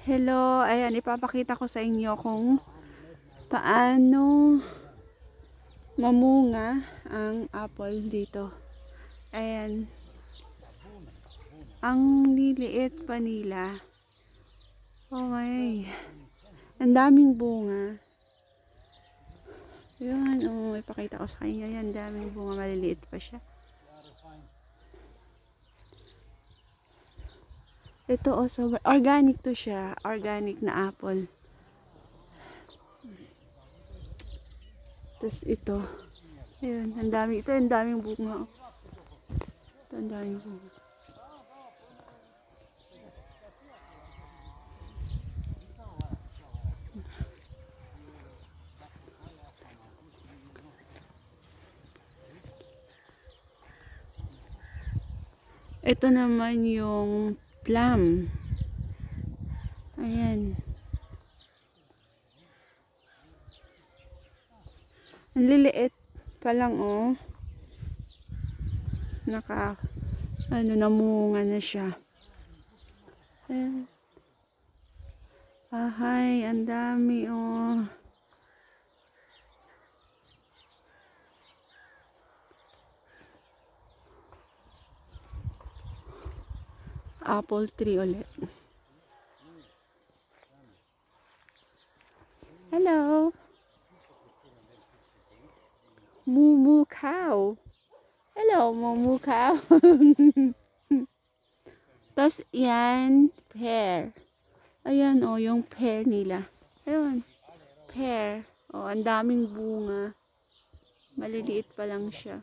Hello, ayan, ipapakita ko sa inyo kung paano mamunga ang apple dito. Ayan, ang liliit pa nila. Oh my, ang daming bunga. Ayan, oh, ipakita ko sa inyo, yan, daming bunga, maliliit pa siya. Ito also, organic to siya, organic na apple. Tapos ito, ayun, ang dami, ito ang daming bunga. Ito ang daming bunga. Ito naman yung plum. Ayan. Ang liliit pa lang, oh. Namunga na siya. Ayan. Ahay, ang dami, oh. Apple tree ulit. Hello. Moo cow. Hello, moo cow. Tapos, yan, pear. Ayan, oh, yung pear nila. Ayun, pear. Oh, ang daming bunga. Maliliit pa lang siya.